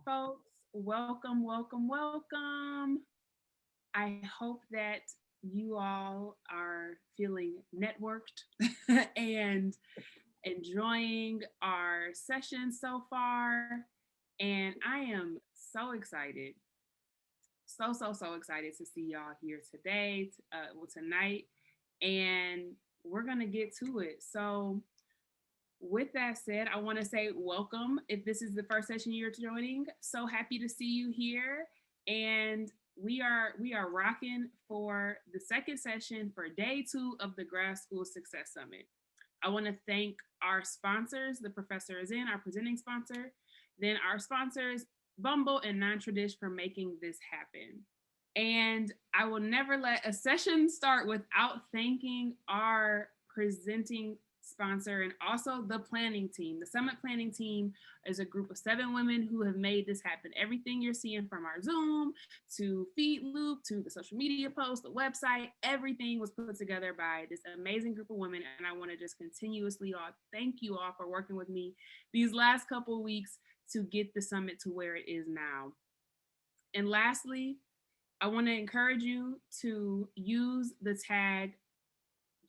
folks. Welcome, welcome, welcome. I hope that you all are feeling networked and enjoying our session so far. And I am so excited, so excited to see y'all here today, tonight. And we're going to get to it. So, with that said, I want to say welcome. If this is the first session you're joining, so happy to see you here. And we are rocking for the second session for day 2 of the Grad School Success Summit. I want to thank our sponsors. The professor is in, our presenting sponsor. Then our sponsors, Bumble and Non-Tradish, for making this happen. And I will never let a session start without thanking our presenting sponsor and also the planning team. The summit planning team is a group of 7 women who have made this happen. Everything you're seeing, from our Zoom to feed loop to the social media post, the website, everything was put together by this amazing group of women. And I want to just continuously thank you all for working with me these last couple of weeks to get the summit to where it is now. And lastly, I want to encourage you to use the tag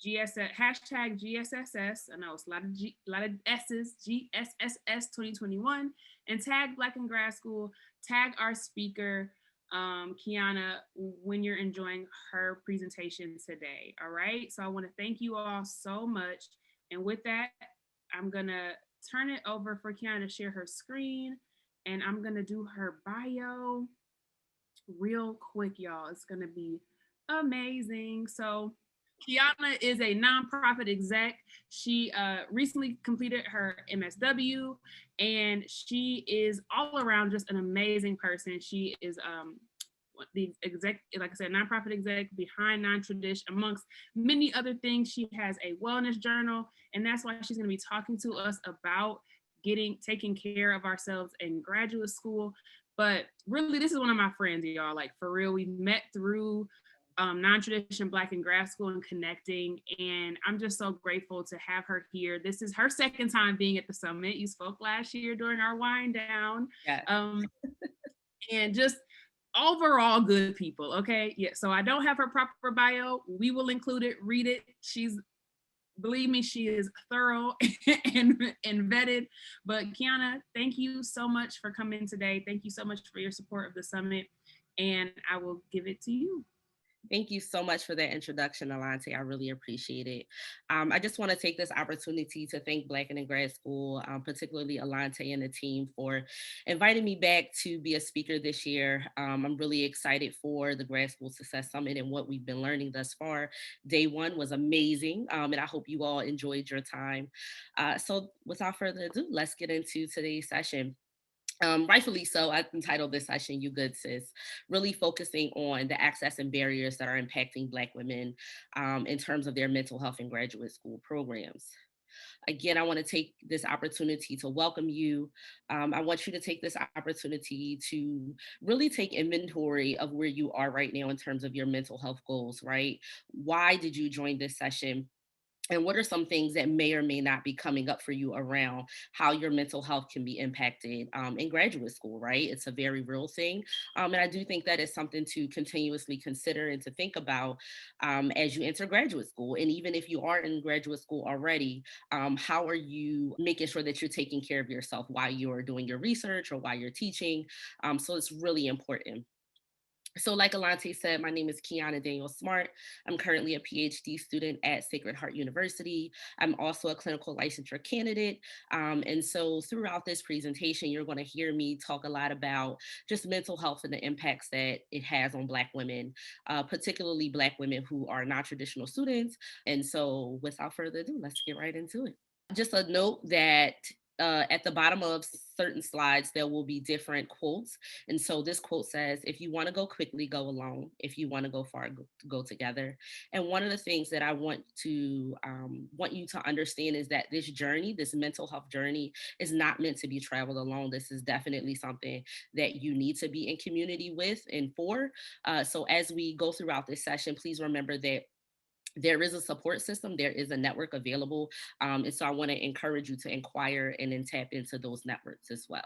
GSS, hashtag GSSS. I know it's a lot of S's, GSSS 2021, and tag Black and Grad School, tag our speaker, Kiana, when you're enjoying her presentation today. All right. So I want to thank you all so much. And with that, I'm going to turn it over for Kiana to share her screen, and I'm going to do her bio real quick, y'all. It's going to be amazing. So, Kiana is a nonprofit exec. She recently completed her MSW, and she is all around just an amazing person. She is the exec, like I said, nonprofit exec behind Non-Tradish, amongst many other things. She has a wellness journal, and that's why she's going to be talking to us about taking care of ourselves in graduate school. But really, this is one of my friends, y'all. Like, for real, we met through Non-Tradition Black and Grad School and connecting, and I'm just so grateful to have her here. This is her second time being at the summit. You spoke last year during our wind down. Yeah. And just overall good people. Okay. Yeah. So I don't have her proper bio. We will include it. Read it. Believe me, she is thorough and vetted. But Kiana, thank you so much for coming today. Thank you so much for your support of the summit. And I will give it to you. Thank you so much for that introduction, Alante. I really appreciate it. I just want to take this opportunity to thank Black and in Grad School, particularly Alante and the team, for inviting me back to be a speaker this year. I'm really excited for the Grad School Success Summit and what we've been learning thus far. Day 1 was amazing, and I hope you all enjoyed your time. So without further ado, let's get into today's session. Rightfully so, I entitled this session "You Good Sis," really focusing on the access and barriers that are impacting Black women in terms of their mental health and graduate school programs. Again, I want to take this opportunity to welcome you. I want you to take this opportunity to really take inventory of where you are right now in terms of your mental health goals, right? Why did you join this session? And what are some things that may or may not be coming up for you around how your mental health can be impacted in graduate school, right? It's a very real thing. And I do think that is something to continuously consider and to think about as you enter graduate school. And even if you are in graduate school already, how are you making sure that you're taking care of yourself while you're doing your research or while you're teaching? So it's really important. So like Alante said, my name is Kiana Daniel Smart. I'm currently a PhD student at Sacred Heart University. I'm also a clinical licensure candidate. And so throughout this presentation, you're going to hear me talk a lot about just mental health and the impacts that it has on Black women, particularly Black women who are non-traditional students. And so without further ado, let's get right into it. Just a note that at the bottom of certain slides, there will be different quotes. And so this quote says, if you want to go quickly, go alone. If you want to go far, go together. And one of the things that I want you to understand is that this journey, this mental health journey, is not meant to be traveled alone. This is definitely something that you need to be in community with and for. So as we go throughout this session, please remember that there is a support system, there is a network available. And so I want to encourage you to inquire and then tap into those networks as well.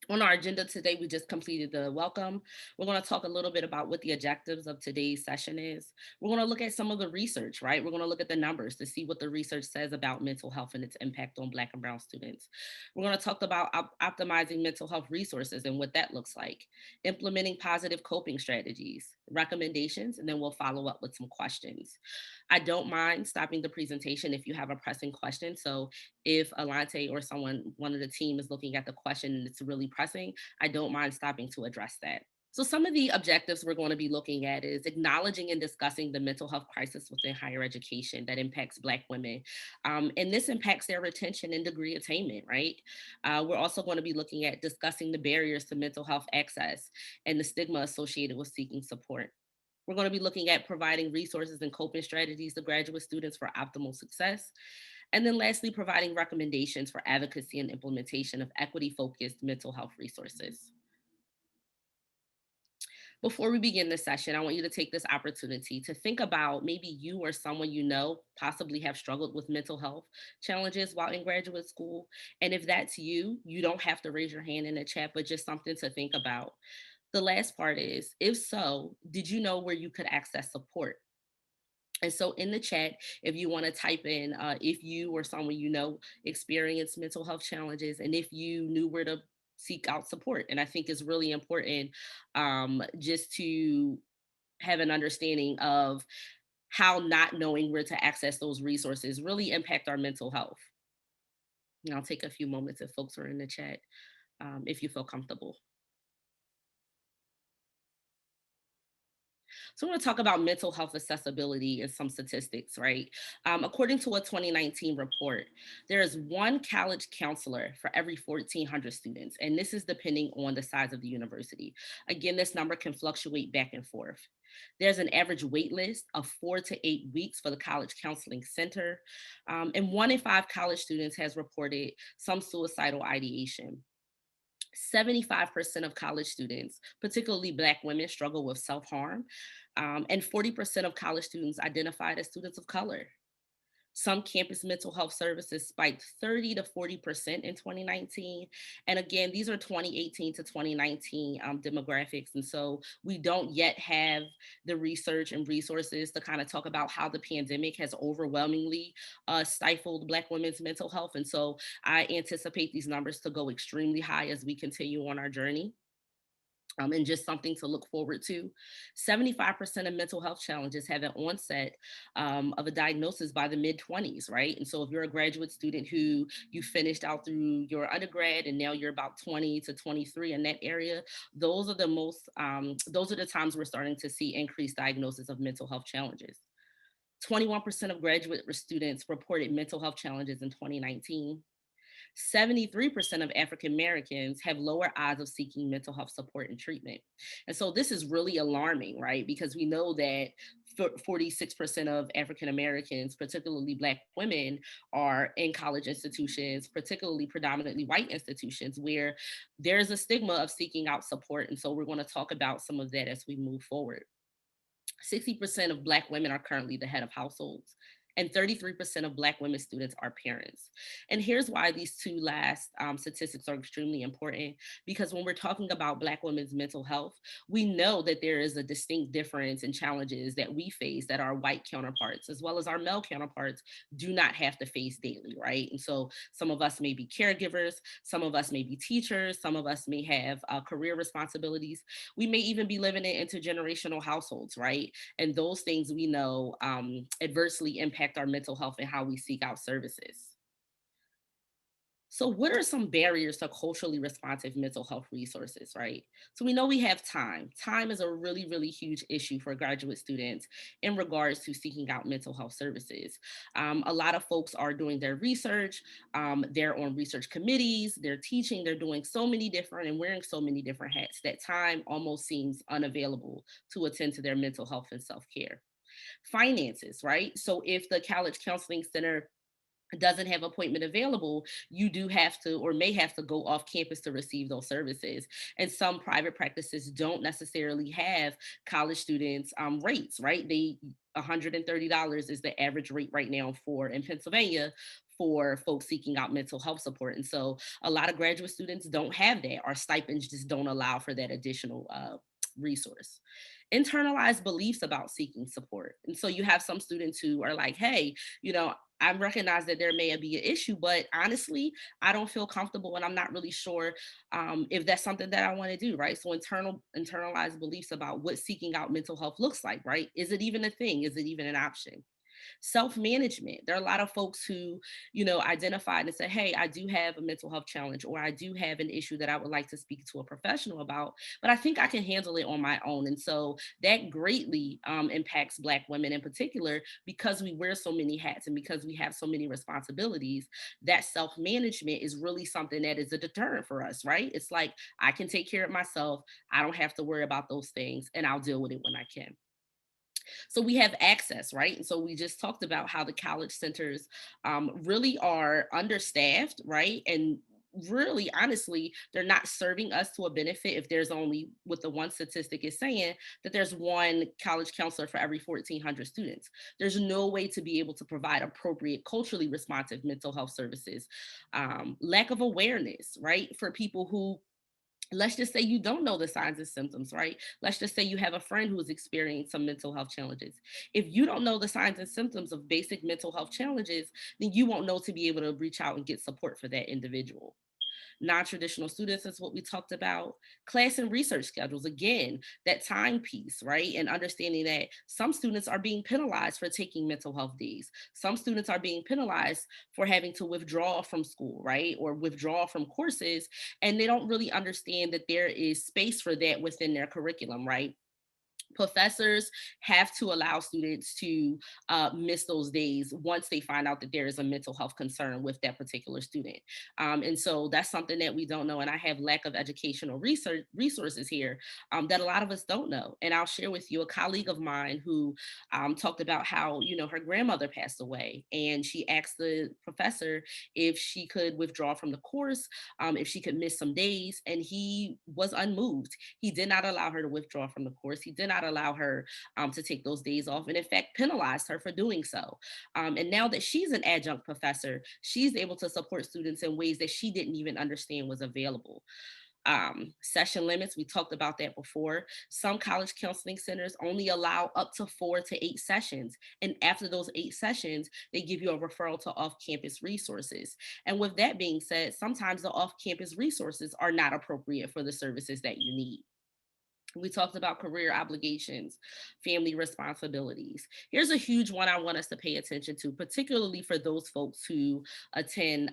On our agenda today, we just completed the welcome. We're going to talk a little bit about what the objectives of today's session is. We're going to look at some of the research, right? We're going to look at the numbers to see what the research says about mental health and its impact on Black and Brown students. We're going to talk about optimizing mental health resources and what that looks like, implementing positive coping strategies, recommendations, and then we'll follow up with some questions. I don't mind stopping the presentation if you have a pressing question. So if Alante or one of the team is looking at the question and it's really pressing, I don't mind stopping to address that. So some of the objectives we're going to be looking at is acknowledging and discussing the mental health crisis within higher education that impacts Black women. And this impacts their retention and degree attainment, right? We're also going to be looking at discussing the barriers to mental health access and the stigma associated with seeking support. We're going to be looking at providing resources and coping strategies to graduate students for optimal success. And then lastly, providing recommendations for advocacy and implementation of equity-focused mental health resources. Before we begin this session, I want you to take this opportunity to think about maybe you or someone you know possibly have struggled with mental health challenges while in graduate school. And if that's you, you don't have to raise your hand in the chat, but just something to think about. The last part is, if so, did you know where you could access support? And so in the chat, if you want to type in if you or someone you know experienced mental health challenges and if you knew where to seek out support. And I think it's really important just to have an understanding of how not knowing where to access those resources really impact our mental health. And I'll take a few moments if folks are in the chat, if you feel comfortable. So I want to talk about mental health accessibility and some statistics, right? According to a 2019 report, there is one college counselor for every 1,400 students, and this is depending on the size of the university. Again, this number can fluctuate back and forth. There's an average wait list of 4 to 8 weeks for the College Counseling Center, and 1 in 5 college students has reported some suicidal ideation. 75% of college students, particularly Black women, struggle with self harm, and 40% of college students identified as students of color. Some campus mental health services spiked 30 to 40% in 2019. And again, these are 2018 to 2019 demographics. And so we don't yet have the research and resources to kind of talk about how the pandemic has overwhelmingly stifled Black women's mental health. And so I anticipate these numbers to go extremely high as we continue on our journey. And just something to look forward to. 75% of mental health challenges have an onset of a diagnosis by the mid 20s, right? And so if you're a graduate student who you finished out through your undergrad and now you're about 20 to 23 in that area, those are the times we're starting to see increased diagnosis of mental health challenges. 21% of graduate students reported mental health challenges in 2019. 73% of African Americans have lower odds of seeking mental health support and treatment. And so this is really alarming, right? Because we know that 46% of African Americans, particularly Black women, are in college institutions, particularly predominantly white institutions, where there's a stigma of seeking out support. And so we're going to talk about some of that as we move forward. 60% of Black women are currently the head of households, and 33% of Black women students are parents. And here's why these two last statistics are extremely important, because when we're talking about Black women's mental health, we know that there is a distinct difference in challenges that we face that our white counterparts, as well as our male counterparts, do not have to face daily, right? And so some of us may be caregivers, some of us may be teachers, some of us may have career responsibilities. We may even be living in intergenerational households, right? And those things we know adversely impact our mental health and how we seek out services. So, what are some barriers to culturally responsive mental health resources, right? So, we know we have time. Time is a really, really huge issue for graduate students in regards to seeking out mental health services. A lot of folks are doing their research, they're on research committees, they're teaching, they're doing so many different and wearing so many different hats that time almost seems unavailable to attend to their mental health and self care. Finances, right? So, if the College Counseling Center doesn't have appointment available, you do have to or may have to go off campus to receive those services. And some private practices don't necessarily have college students rates, right? They $130 is the average rate right now for in Pennsylvania for folks seeking out mental health support. And so a lot of graduate students don't have that. Our stipends just don't allow for that additional resource. Internalized beliefs about seeking support. And so you have some students who are like, hey, I recognize that there may be an issue, but honestly, I don't feel comfortable and I'm not really sure if that's something that I want to do, right? So internalized beliefs about what seeking out mental health looks like, right? Is it even a thing? Is it even an option? Self-management. There are a lot of folks who, identified and said, hey, I do have a mental health challenge, or I do have an issue that I would like to speak to a professional about, but I think I can handle it on my own. And so that greatly impacts Black women in particular, because we wear so many hats and because we have so many responsibilities. That self-management is really something that is a deterrent for us, right? It's like, I can take care of myself. I don't have to worry about those things, and I'll deal with it when I can. So we have access, right? And so we just talked about how the college centers really are understaffed, right? And really, honestly, they're not serving us to a benefit if there's only, what the one statistic is saying, that there's one college counselor for every 1,400 students. There's no way to be able to provide appropriate, culturally responsive mental health services. Lack of awareness, right? For people who, let's just say you don't know the signs and symptoms, right? Let's just say you have a friend who is experiencing some mental health challenges. If you don't know the signs and symptoms of basic mental health challenges, then you won't know to be able to reach out and get support for that individual. Non-traditional students is what we talked about. Class and research schedules, again, that time piece, right? And understanding that some students are being penalized for taking mental health days. Some students are being penalized for having to withdraw from school, right? Or withdraw from courses, and they don't really understand that there is space for that within their curriculum, right? Professors have to allow students to miss those days once they find out that there is a mental health concern with that particular student. And so that's something that we don't know. And I have lack of educational resources here that a lot of us don't know. And I'll share with you a colleague of mine who talked about how, her grandmother passed away. And she asked the professor if she could withdraw from the course, if she could miss some days. And he was unmoved. He did not allow her to withdraw from the course. He did not allow her to take those days off, and in fact penalized her for doing so. And now that she's an adjunct professor, she's able to support students in ways that she didn't even understand was available. Session limits, we talked about that before. Some college counseling centers only allow up to 4 to 8 sessions. And after those 8 sessions, they give you a referral to off-campus resources. And with that being said, sometimes the off-campus resources are not appropriate for the services that you need. We talked about career obligations, family responsibilities. Here's a huge one I want us to pay attention to, particularly for those folks who attend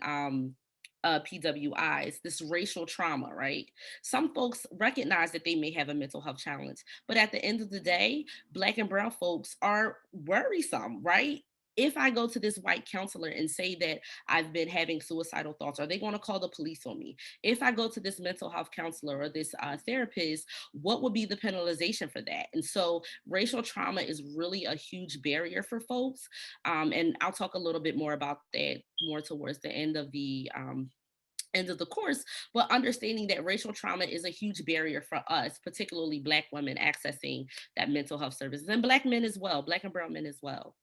PWIs, this racial trauma, right? Some folks recognize that they may have a mental health challenge, but at the end of the day, Black and Brown folks are worrisome, right? If I go to this white counselor and say that I've been having suicidal thoughts, are they going to call the police on me? If I go to this mental health counselor or this therapist, what would be the penalization for that? And so racial trauma is really a huge barrier for folks. And I'll talk a little bit more about that more towards the end of the course, but understanding that racial trauma is a huge barrier for us, particularly Black women accessing that mental health services, and Black men as well, Black and Brown men as well.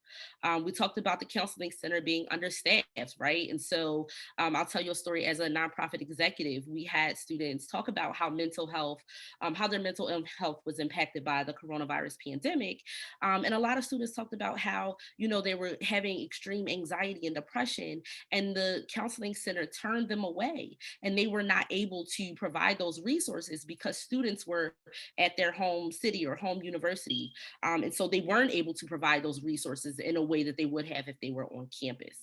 We talked about the counseling center being understaffed, right? And so I'll tell you a story. As a nonprofit executive, we had students talk about how how their mental health was impacted by the coronavirus pandemic. And a lot of students talked about how, they were having extreme anxiety and depression, and the counseling center turned them away, and they were not able to provide those resources because students were at their home city or home university. And so they weren't able to provide those resources in a way that they would have if they were on campus.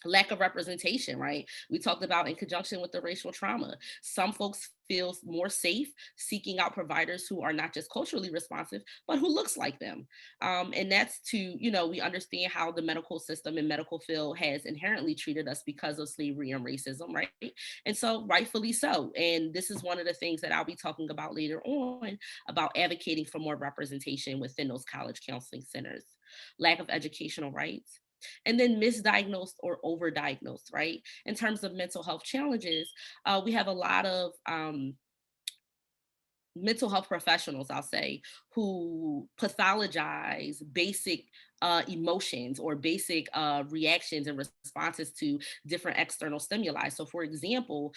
Lack of representation, right? We talked about in conjunction with the racial trauma. Some folks feel more safe seeking out providers who are not just culturally responsive, but who looks like them. And that's we understand how the medical system and medical field has inherently treated us because of slavery and racism, right? And so rightfully so. And this is one of the things that I'll be talking about later on, about advocating for more representation within those college counseling centers. Lack of educational rights. And then misdiagnosed or overdiagnosed, right? In terms of mental health challenges, we have a lot of mental health professionals, I'll say, who pathologize basic emotions or basic reactions and responses to different external stimuli. So, for example,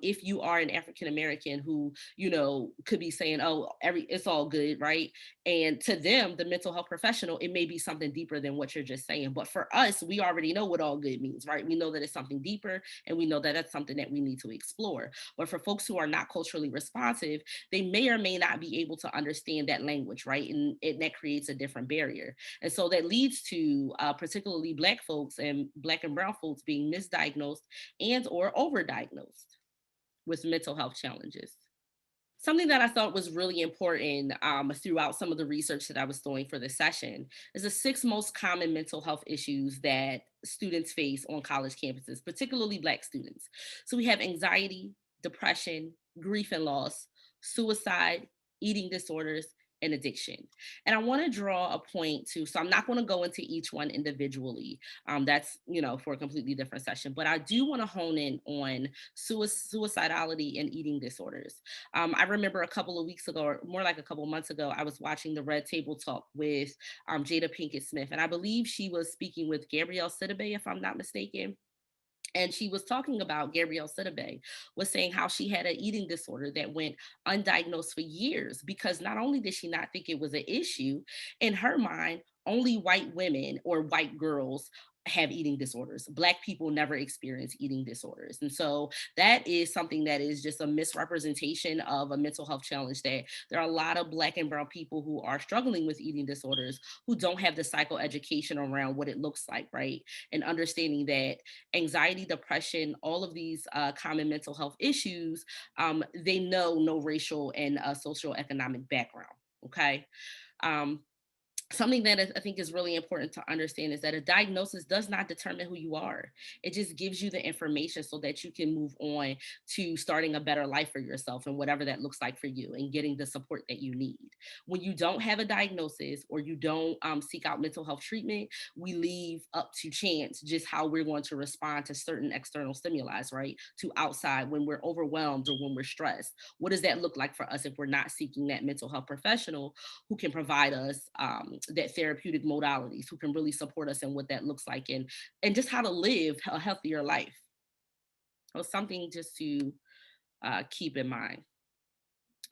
if you are an African American who, could be saying, "Oh, it's all good," right? And to them, the mental health professional, it may be something deeper than what you're just saying. But for us, we already know what all good means, right? We know that it's something deeper, and we know that that's something that we need to explore. But for folks who are not culturally responsive, they may or may not be able to understand that language, right? And that creates a different barrier. And so that leads to particularly Black folks and Black and Brown folks being misdiagnosed and or overdiagnosed with mental health challenges. Something that I thought was really important throughout some of the research that I was doing for this session is the six most common mental health issues that students face on college campuses, particularly Black students. So we have anxiety, depression, grief and loss, suicide, eating disorders, and addiction. And I want to draw a point to, so I'm not going to go into each one individually. That's, for a completely different session, but I do want to hone in on suicidality and eating disorders. I remember a couple of weeks ago, or more like a couple of months ago, I was watching the Red Table Talk with Jada Pinkett Smith, and I believe she was speaking with Gabrielle Sidibe, if I'm not mistaken. And she was talking about Gabrielle Sidibe was saying how she had an eating disorder that went undiagnosed for years because not only did she not think it was an issue, in her mind, only white women or white girls have eating disorders. Black people never experience eating disorders. And so that is something that is just a misrepresentation of a mental health challenge, that there are a lot of Black and Brown people who are struggling with eating disorders who don't have the psychoeducation around what it looks like, right? And understanding that anxiety, depression, all of these common mental health issues, they know no racial and social economic background. Okay. Um, Something that I think is really important to understand is that a diagnosis does not determine who you are. It just gives you the information so that you can move on to starting a better life for yourself and whatever that looks like for you and getting the support that you need. When you don't have a diagnosis or you don't seek out mental health treatment, we leave up to chance just how we're going to respond to certain external stimuli, right? To outside when we're overwhelmed or when we're stressed. What does that look like for us if we're not seeking that mental health professional who can provide us that therapeutic modalities, who can really support us in what that looks like, and just how to live a healthier life. So something just to keep in mind.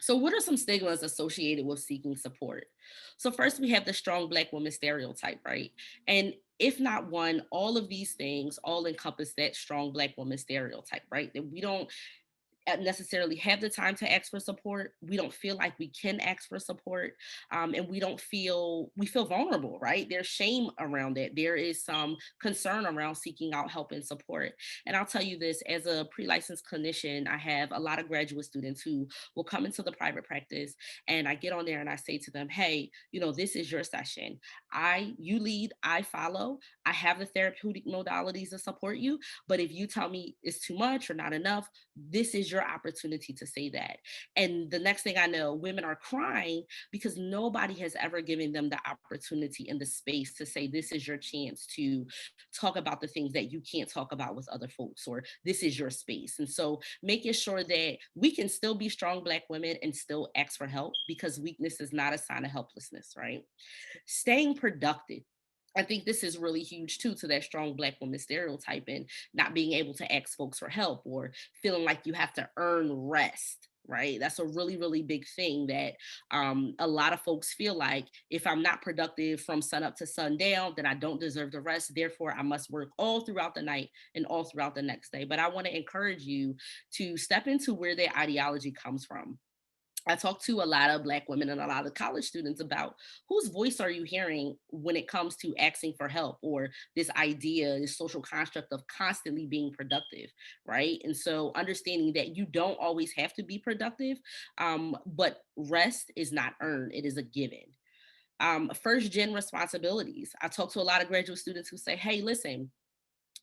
So, what are some stigmas associated with seeking support? So, first, we have the strong Black woman stereotype, right? And if not one, all of these things all encompass that strong Black woman stereotype, right? That we don't necessarily have the time to ask for support. We don't feel like we can ask for support, and we feel vulnerable, right? There's shame around it. There is some concern around seeking out help and support. And I'll tell you this, as a pre-licensed clinician, I have a lot of graduate students who will come into the private practice, and I get on there and I say to them, "Hey, this is your session. You lead, I follow. I have the therapeutic modalities to support you, but if you tell me it's too much or not enough, this is your opportunity to say that." And the next thing I know, women are crying because nobody has ever given them the opportunity and the space to say, this is your chance to talk about the things that you can't talk about with other folks, or this is your space. And so making sure that we can still be strong Black women and still ask for help, because weakness is not a sign of helplessness, right? Staying productive. I think this is really huge too, to that strong Black woman stereotype, and not being able to ask folks for help or feeling like you have to earn rest. Right. That's a really, really big thing that a lot of folks feel like, if I'm not productive from sun up to sundown, then I don't deserve the rest. Therefore, I must work all throughout the night and all throughout the next day. But I want to encourage you to step into where their ideology comes from. I talk to a lot of Black women and a lot of college students about, whose voice are you hearing when it comes to asking for help, or this idea, this social construct of constantly being productive, right? And so understanding that you don't always have to be productive, but rest is not earned, it is a given. First gen responsibilities. I talk to a lot of graduate students who say, "Hey, listen,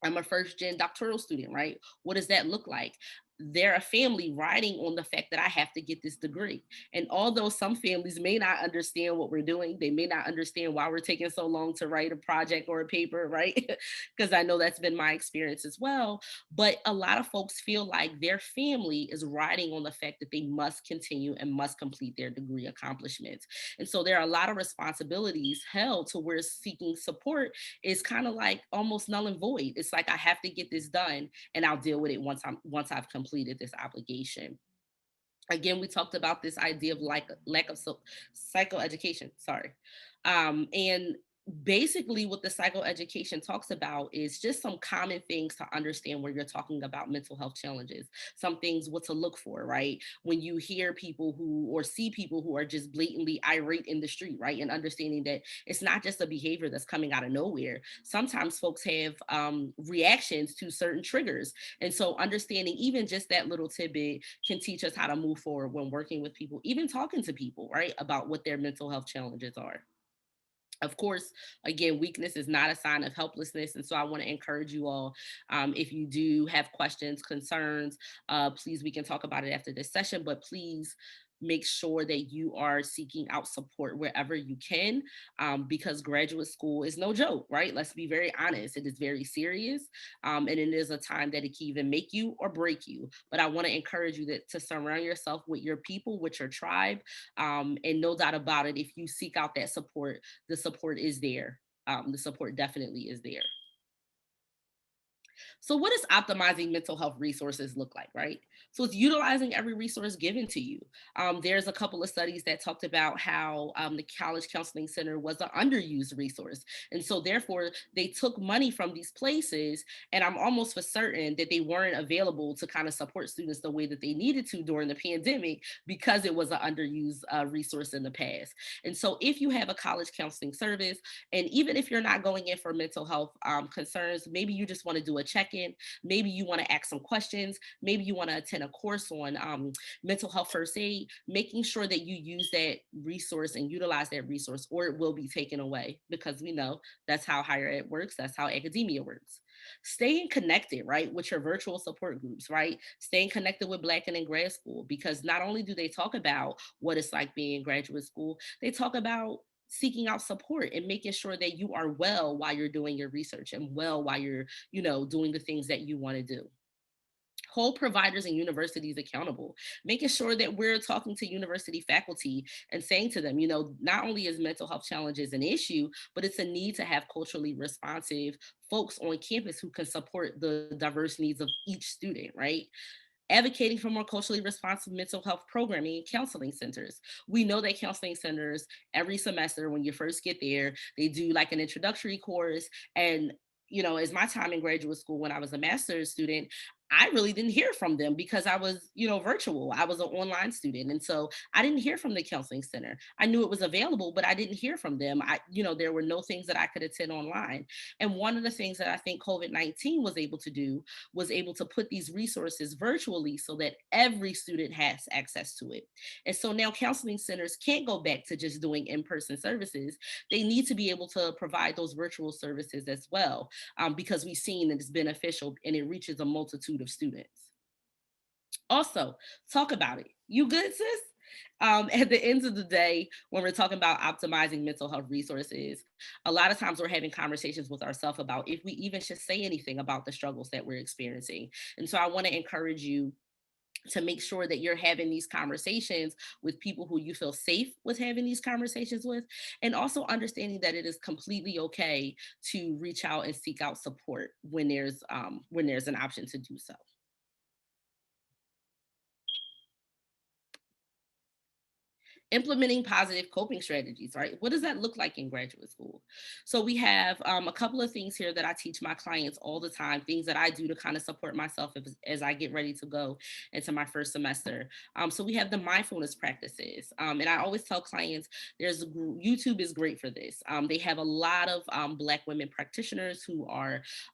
I'm a first gen doctoral student, right? What does that look like? they're a family riding on the fact that I have to get this degree. And although some families may not understand what we're doing, they may not understand why we're taking so long to write a project or a paper, right? Because I know that's been my experience as well. But a lot of folks feel like their family is riding on the fact that they must continue and must complete their degree accomplishments. And so there are a lot of responsibilities held to where seeking support is kind of like almost null and void. It's like I have to get this done and I'll deal with it once I've completed this obligation. Again, we talked about this idea of like lack of psychoeducation. Sorry, and basically what the psychoeducation talks about is just some common things to understand when you're talking about mental health challenges. Some things what to look for, right? When you hear people who or see people who are just blatantly irate in the street, right? And understanding that it's not just a behavior that's coming out of nowhere. Sometimes folks have reactions to certain triggers, and so understanding even just that little tidbit can teach us how to move forward when working with people, even talking to people, right, about what their mental health challenges are. Of course, again, weakness is not a sign of helplessness. And so I want to encourage you all, if you do have questions, concerns, please, we can talk about it after this session, but please make sure that you are seeking out support wherever you can, because graduate school is no joke, right? Let's be very honest. It is very serious, and it is a time that it can even make you or break you. But I want to encourage you to surround yourself with your people, with your tribe, and no doubt about it, if you seek out that support, the support is there. The support definitely is there. So, what does optimizing mental health resources look like, right? So, it's utilizing every resource given to you. There's a couple of studies that talked about how the College Counseling Center was an underused resource. And so, therefore, they took money from these places, and I'm almost for certain that they weren't available to kind of support students the way that they needed to during the pandemic because it was an underused resource in the past. And so, if you have a college counseling service, and even if you're not going in for mental health concerns, maybe you just want to do a check-in, maybe you want to ask some questions, maybe you want to attend a course on mental health first aid, making sure that you use that resource and utilize that resource, or it will be taken away, because we know that's how higher ed works, that's how academia works. Staying connected, right, with your virtual support groups, right? Staying connected with Black and in grad school, because not only do they talk about what it's like being in graduate school, they talk about seeking out support and making sure that you are well while you're doing your research and well while you're, doing the things that you want to do. Hold providers and universities accountable, making sure that we're talking to university faculty and saying to them, not only is mental health challenges an issue, but it's a need to have culturally responsive folks on campus who can support the diverse needs of each student, right? Advocating for more culturally responsive mental health programming and counseling centers. We know that counseling centers, every semester when you first get there, they do like an introductory course. And as my time in graduate school when I was a master's student, I really didn't hear from them because I was, virtual. I was an online student. And so I didn't hear from the counseling center. I knew it was available, but I didn't hear from them. There were no things that I could attend online. And one of the things that I think COVID-19 was able to do was able to put these resources virtually so that every student has access to it. And so now counseling centers can't go back to just doing in-person services. They need to be able to provide those virtual services as well, because we've seen that it's beneficial and it reaches a multitude of students. Also, talk about it. You good, sis? At the end of the day, when we're talking about optimizing mental health resources, a lot of times we're having conversations with ourselves about if we even should say anything about the struggles that we're experiencing. And so I want to encourage you to make sure that you're having these conversations with people who you feel safe with having these conversations with, and also understanding that it is completely okay to reach out and seek out support when there's an option to do so. Implementing positive coping strategies, right? What does that look like in graduate school? So we have a couple of things here that I teach my clients all the time, things that I do to kind of support myself as I get ready to go into my first semester. So we have the mindfulness practices. And I always tell clients, YouTube is great for this. They have a lot of Black women practitioners who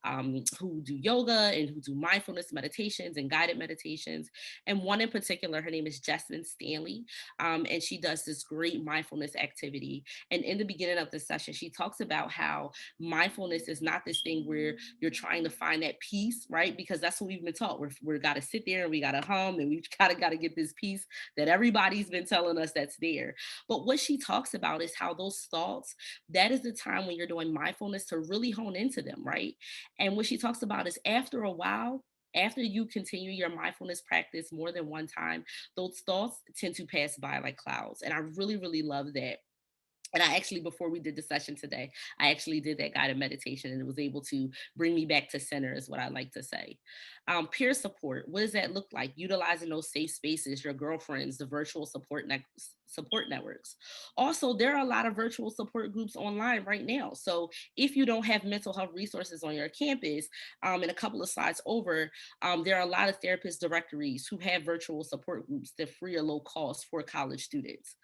do yoga and who do mindfulness meditations and guided meditations. And one in particular, her name is Jessamine Stanley. And she does this great mindfulness activity. And in the beginning of the session, she talks about how mindfulness is not this thing where you're trying to find that peace, right? Because that's what we've been taught. We're got to sit there and we got to hum and we got to get this peace that everybody's been telling us that's there. But what she talks about is how those thoughts, that is the time when you're doing mindfulness to really hone into them, right? And what she talks about is after a while, after you continue your mindfulness practice more than one time, those thoughts tend to pass by like clouds. And I really, really love that. And I actually, before we did the session today, I actually did that guided meditation and it was able to bring me back to center, is what I like to say. Peer support, what does that look like? Utilizing those safe spaces, your girlfriends, the virtual support networks. Also, there are a lot of virtual support groups online right now. So if you don't have mental health resources on your campus, and a couple of slides over, there are a lot of therapist directories who have virtual support groups that free or low cost for college students.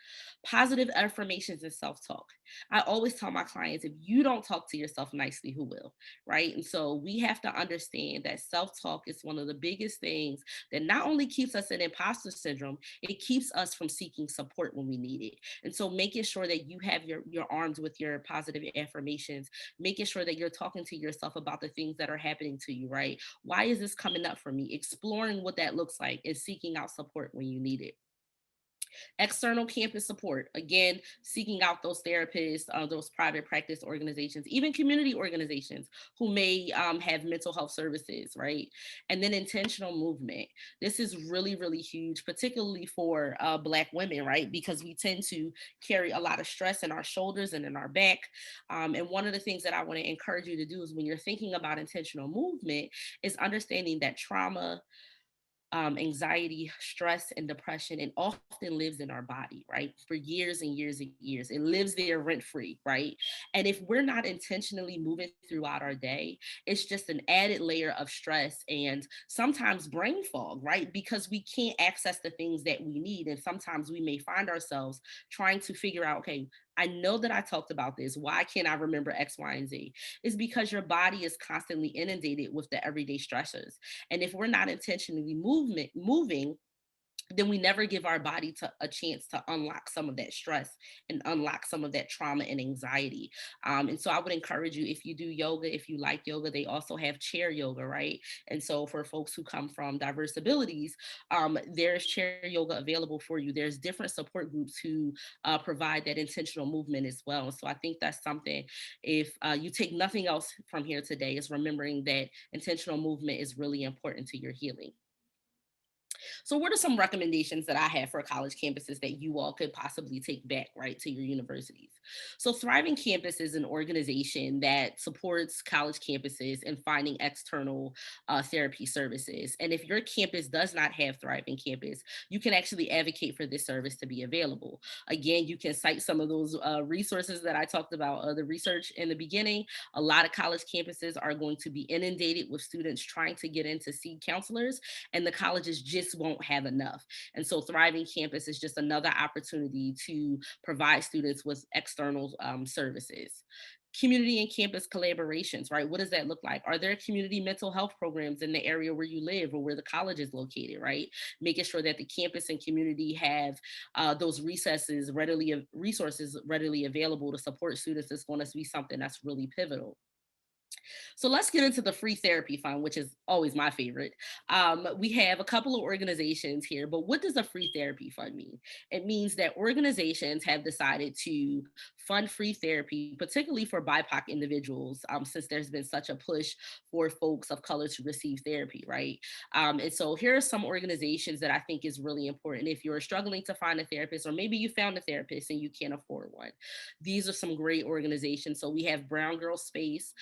Positive affirmations and self-talk. I always tell my clients, if you don't talk to yourself nicely, who will? Right? And so we have to understand that self-talk is one of the biggest things that not only keeps us in imposter syndrome, it keeps us from seeking support when we need it. And so making sure that you have your arms with your positive affirmations, making sure that you're talking to yourself about the things that are happening to you, right? Why is this coming up for me? Exploring what that looks like and seeking out support when you need it. External campus support, again, seeking out those therapists, those private practice organizations, even community organizations who may have mental health services, right? And then intentional movement. This is really, really huge, particularly for Black women, right? Because we tend to carry a lot of stress in our shoulders and in our back. And one of the things that I want to encourage you to do is when you're thinking about intentional movement is understanding that trauma, anxiety, stress, and depression, it often lives in our body, right? For years and years and years. It lives there rent free, right? And if we're not intentionally moving throughout our day, it's just an added layer of stress and sometimes brain fog, right? Because we can't access the things that we need. And sometimes we may find ourselves trying to figure out, okay, I know that I talked about this. Why can't I remember X, Y, and Z? It's because your body is constantly inundated with the everyday stressors. And if we're not intentionally moving, then we never give our body a chance to unlock some of that stress and unlock some of that trauma and anxiety. And so I would encourage you, if you do yoga, if you like yoga, they also have chair yoga, right? And so for folks who come from diverse abilities, there's chair yoga available for you. There's different support groups who provide that intentional movement as well. So I think that's something, if you take nothing else from here today, is remembering that intentional movement is really important to your healing. So, what are some recommendations that I have for college campuses that you all could possibly take back, right, to your universities? So, Thriving Campus is an organization that supports college campuses in finding external therapy services. And if your campus does not have Thriving Campus, you can actually advocate for this service to be available. Again, you can cite some of those resources that I talked about, the research in the beginning. A lot of college campuses are going to be inundated with students trying to get in to see counselors, and the colleges just won't have enough. And so Thriving Campus is just another opportunity to provide students with external services. Community and campus collaborations, right? What does that look like? Are there community mental health programs in the area where you live or where the college is located, right? Making sure that the campus and community have those resources readily available to support students is going to be something that's really pivotal. So let's get into the free therapy fund, which is always my favorite. We have a couple of organizations here, but what does a free therapy fund mean? It means that organizations have decided to fund free therapy, particularly for BIPOC individuals, since there's been such a push for folks of color to receive therapy, right? And so here are some organizations that I think is really important if you're struggling to find a therapist, or maybe you found a therapist and you can't afford one. These are some great organizations. So we have Brown Girl Space.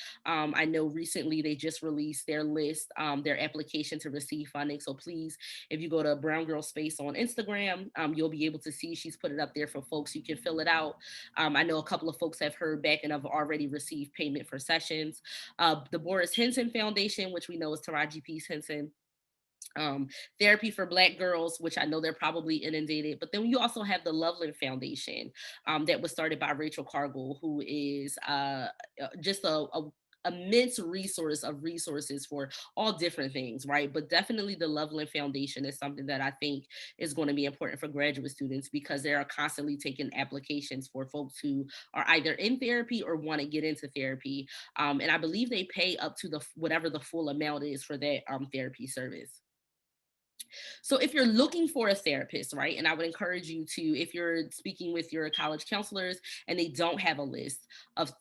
I know recently they just released their list, their application to receive funding. So please, if you go to Brown Girl Space on Instagram, you'll be able to see she's put it up there for folks. You can fill it out. I know a couple of folks have heard back and have already received payment for sessions. The Boris Henson Foundation, which we know is Taraji P. Henson, um, Therapy for Black Girls, which I know they're probably inundated. But then you also have the Loveland Foundation, that was started by Rachel Cargill, who is just a immense resource of resources for all different things, right? But definitely the Loveland Foundation is something that I think is going to be important for graduate students because they are constantly taking applications for folks who are either in therapy or want to get into therapy. And I believe they pay up to the whatever the full amount is for that therapy service. So if you're looking for a therapist, right, and I would encourage you to, if you're speaking with your college counselors and they don't have a list of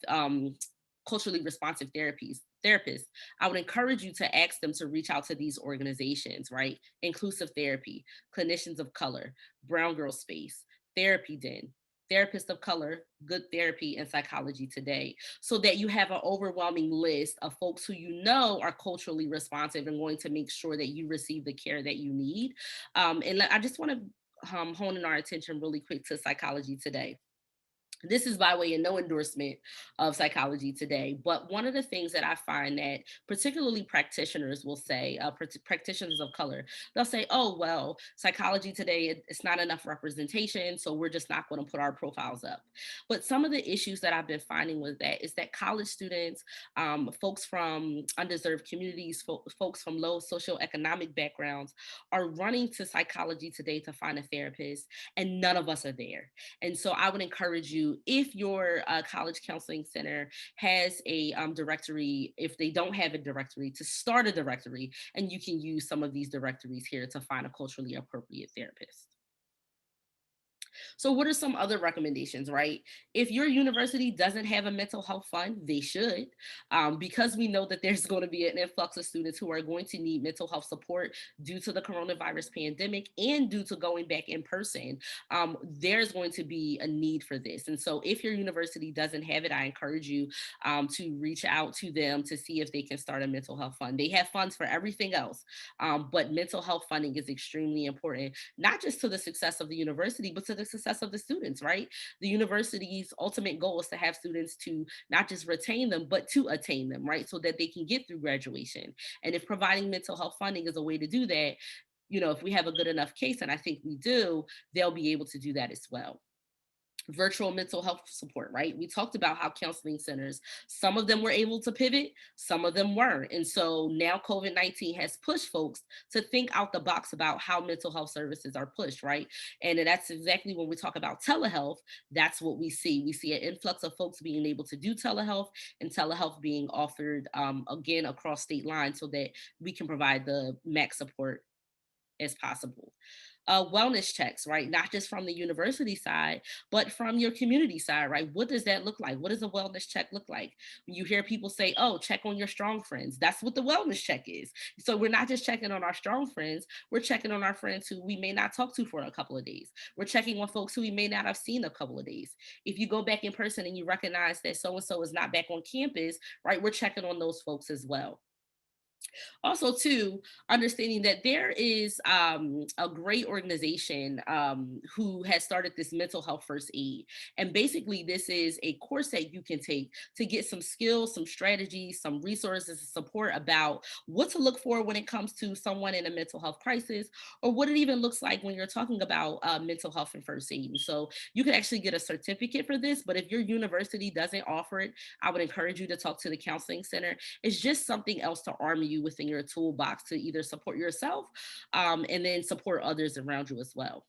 culturally responsive therapists, I would encourage you to ask them to reach out to these organizations, right? Inclusive Therapy, Clinicians of Color, Brown Girl Space, Therapy Den, Therapists of Color, Good Therapy, and Psychology Today, so that you have an overwhelming list of folks who you know are culturally responsive and going to make sure that you receive the care that you need. I just want to hone in our attention really quick to Psychology Today. This is by way of no endorsement of Psychology Today, but one of the things that I find that particularly practitioners will say, practitioners of color, they'll say, oh, well, Psychology Today, it's not enough representation, so we're just not going to put our profiles up. But some of the issues that I've been finding with that is that college students, folks from underserved communities, folks from low socioeconomic backgrounds are running to Psychology Today to find a therapist, and none of us are there. And so I would encourage you, if your college counseling center has a directory, if they don't have a directory, to start a directory, and you can use some of these directories here to find a culturally appropriate therapist. So what are some other recommendations, right? If your university doesn't have a mental health fund, they should, because we know that there's going to be an influx of students who are going to need mental health support due to the coronavirus pandemic and due to going back in person. There's going to be a need for this. And so if your university doesn't have it, I encourage you to reach out to them to see if they can start a mental health fund. They have funds for everything else, but mental health funding is extremely important, not just to the success of the university, but to the success of the students, right? The university's ultimate goal is to have students to not just retain them, but to attain them, right? So that they can get through graduation. And if providing mental health funding is a way to do that, if we have a good enough case, and I think we do, they'll be able to do that as well. Virtual mental health support, right? We talked about how counseling centers, some of them were able to pivot, some of them weren't. And so now COVID-19 has pushed folks to think out the box about how mental health services are pushed, right? And that's exactly when we talk about telehealth, that's what we see. We see an influx of folks being able to do telehealth, and telehealth being offered again across state lines so that we can provide the max support as possible. Wellness checks, right? Not just from the university side, but from your community side, right? What does that look like? What does a wellness check look like? When you hear people say, oh, check on your strong friends, that's what the wellness check is. So we're not just checking on our strong friends, we're checking on our friends who we may not talk to for a couple of days. We're checking on folks who we may not have seen a couple of days. If you go back in person and you recognize that so and so is not back on campus, right, we're checking on those folks as well. Also, too, understanding that there is a great organization who has started this mental health first aid. And basically, this is a course that you can take to get some skills, some strategies, some resources, and support about what to look for when it comes to someone in a mental health crisis, or what it even looks like when you're talking about mental health and first aid. And so you can actually get a certificate for this, but if your university doesn't offer it, I would encourage you to talk to the counseling center. It's just something else to arm you within your toolbox to either support yourself and then support others around you as well.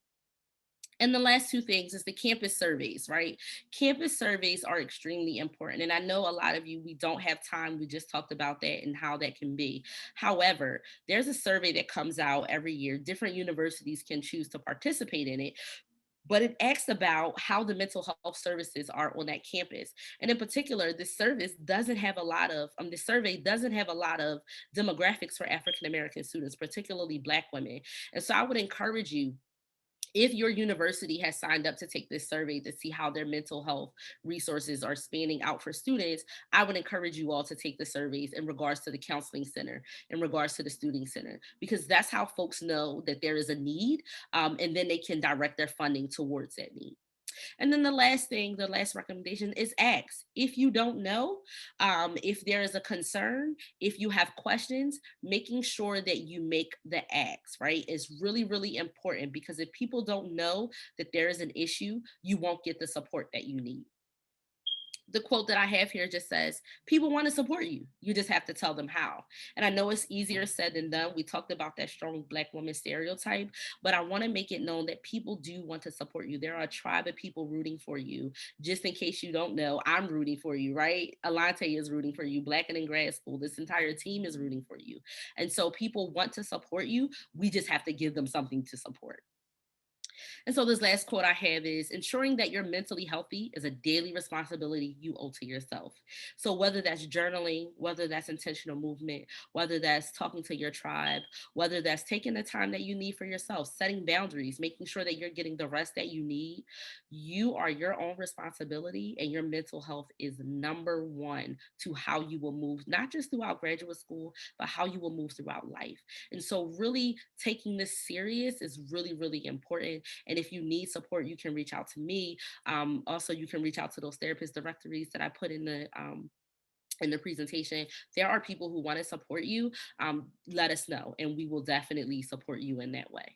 And the last two things is the campus surveys, right? Campus surveys are extremely important. And I know a lot of you, we don't have time. We just talked about that and how that can be. However, there's a survey that comes out every year. Different universities can choose to participate in it, but it asks about how the mental health services are on that campus. And in particular, this survey doesn't have a lot of demographics for African American students, particularly Black women. And so I would encourage you, if your university has signed up to take this survey to see how their mental health resources are spanning out for students, I would encourage you all to take the surveys in regards to the counseling center, in regards to the student center, because that's how folks know that there is a need, and then they can direct their funding towards that need. And then the last thing, the last recommendation is ask. If you don't know, if there is a concern, if you have questions, making sure that you make the ask, right, is really, really important, because if people don't know that there is an issue, you won't get the support that you need. the quote that I have here just says, people want to support you. You just have to tell them how. And I know it's easier said than done. We talked about that strong Black woman stereotype, but I want to make it known that people do want to support you. There are a tribe of people rooting for you. Just in case you don't know, I'm rooting for you, right? Alante is rooting for you. Black and in grad school, this entire team is rooting for you. And so people want to support you. We just have to give them something to support. And so this last quote I have is, ensuring that you're mentally healthy is a daily responsibility you owe to yourself. So whether that's journaling, whether that's intentional movement, whether that's talking to your tribe, whether that's taking the time that you need for yourself, setting boundaries, making sure that you're getting the rest that you need, you are your own responsibility, and your mental health is number one to how you will move, not just throughout graduate school, but how you will move throughout life. And so really taking this serious is really, really important. And if you need support, you can reach out to me. Also, you can reach out to those therapist directories that I put in the presentation. There are people who want to support you. Let us know, and we will definitely support you in that way.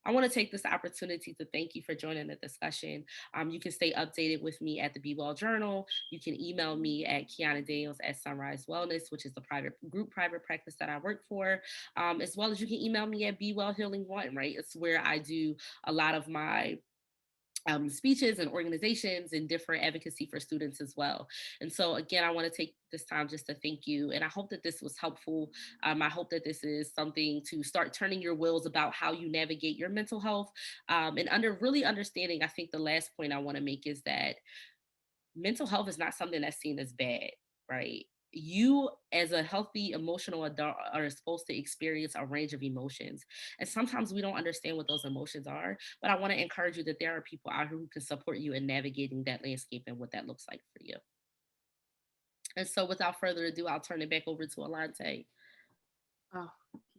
I want to take this opportunity to thank you for joining the discussion. You can stay updated with me at the Be Well Journal. You can email me at Kiana Daniels at Sunrise Wellness, which is the private practice that I work for, as well as you can email me at Be Well Healing One, right? It's where I do a lot of my speeches and organizations and different advocacy for students as well. And so again, I want to take this time just to thank you. And I hope that this was helpful. I hope that this is something to start turning your wheels about how you navigate your mental health. And under really understanding, I think the last point I want to make is that mental health is not something that's seen as bad, right? You, as a healthy emotional adult, are supposed to experience a range of emotions. And sometimes we don't understand what those emotions are. But I want to encourage you that there are people out here who can support you in navigating that landscape and what that looks like for you. And so, without further ado, I'll turn it back over to Alante. Oh,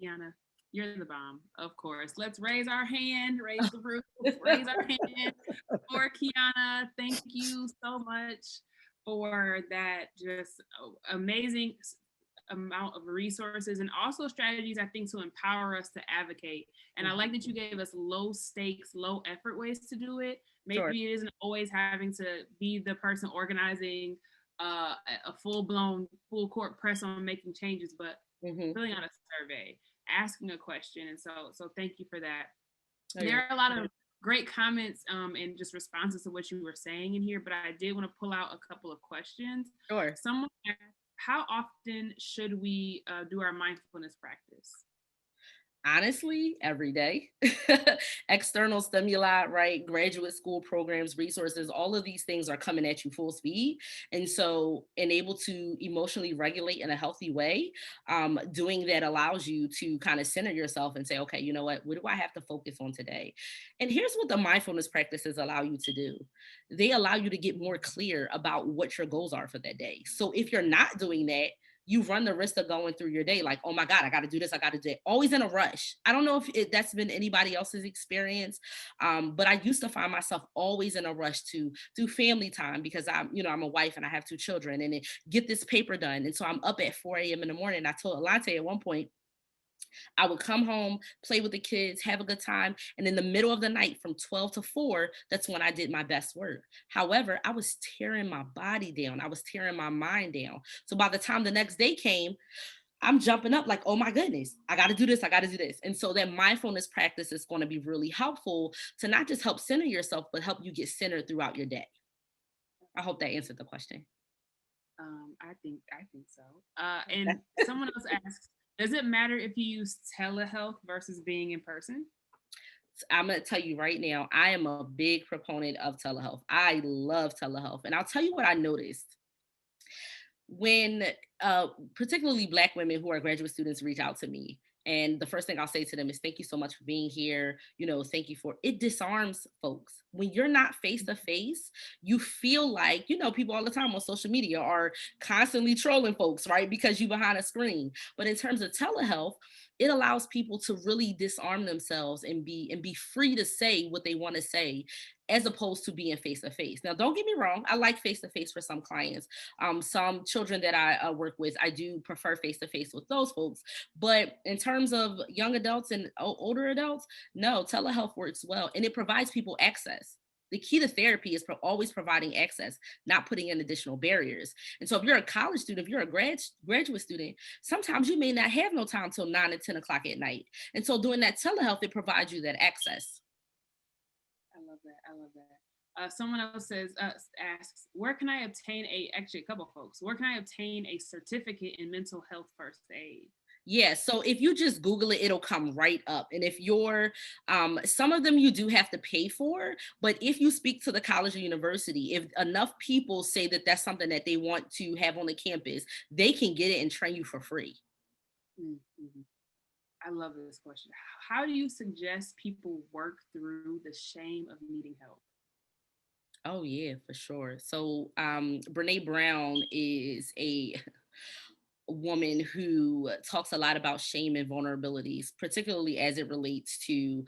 Kiana, you're the bomb, of course. Let's raise our hand, raise the roof, raise our hand for Kiana. Thank you so much for that just amazing amount of resources and also strategies, I think, to empower us to advocate. And I like that you gave us low stakes, low effort ways to do it. Sure. Maybe it isn't always having to be the person organizing a full-blown full court press on making changes, but Mm-hmm. filling out a survey, asking a question. And so thank you for that. Oh, There you're are a lot of great comments and just responses to what you were saying in here, but I did want to pull out a couple of questions. sure. Someone asked, how often should we do our mindfulness practice? Honestly, every day. External stimuli, right? Graduate school programs, resources, all of these things are coming at you full speed. And so, and able to emotionally regulate in a healthy way, doing that allows you to kind of center yourself and say, okay, you know what do I have to focus on today? And here's what the mindfulness practices allow you to do. They allow you to get more clear about what your goals are for that day. So if you're not doing that, you run the risk of going through your day like, oh my God, I got to do this. I got to do it. Always in a rush. I don't know if that's been anybody else's experience, but I used to find myself always in a rush to do family time because I'm a wife and I have two children and then get this paper done. And so I'm up at 4 a.m. in the morning. I told Alante at one point, I would come home, play with the kids, have a good time. And in the middle of the night from 12 to 4, that's when I did my best work. However, I was tearing my body down. I was tearing my mind down. So by the time the next day came, I'm jumping up like, oh my goodness, I got to do this. I got to do this. And so that mindfulness practice is going to be really helpful to not just help center yourself, but help you get centered throughout your day. I hope that answered the question. I think so. And someone else asks, does it matter if you use telehealth versus being in person? I'm going to tell you right now, I am a big proponent of telehealth. I love telehealth. And I'll tell you what I noticed when particularly Black women who are graduate students reach out to me. And the first thing I'll say to them is, thank you so much for being here. Thank you for it. Disarms folks. When you're not face to face, you feel like, people all the time on social media are constantly trolling folks, right? Because you behind a screen. But in terms of telehealth, it allows people to really disarm themselves and be free to say what they want to say as opposed to being face to face. Now, don't get me wrong. I like face to face for some clients. Some children that I work with, I do prefer face to face with those folks. But in terms of young adults and older adults, no, telehealth works well and it provides people access. The key to therapy is always providing access, not putting in additional barriers. And so if you're a college student, if you're a graduate student, sometimes you may not have no time till 9 and 10 o'clock at night. And so doing that telehealth, it provides you that access. I love that. I love that. Someone else asks, where can I obtain actually a couple folks, where can I obtain a certificate in mental health first aid? Yeah, so if you just Google it, it'll come right up. And if you're, some of them you do have to pay for, but if you speak to the college or university, if enough people say that that's something that they want to have on the campus, they can get it and train you for free. Mm-hmm. I love this question. How do you suggest people work through the shame of needing help? Oh yeah, for sure. So Brene Brown is a woman who talks a lot about shame and vulnerabilities, particularly as it relates to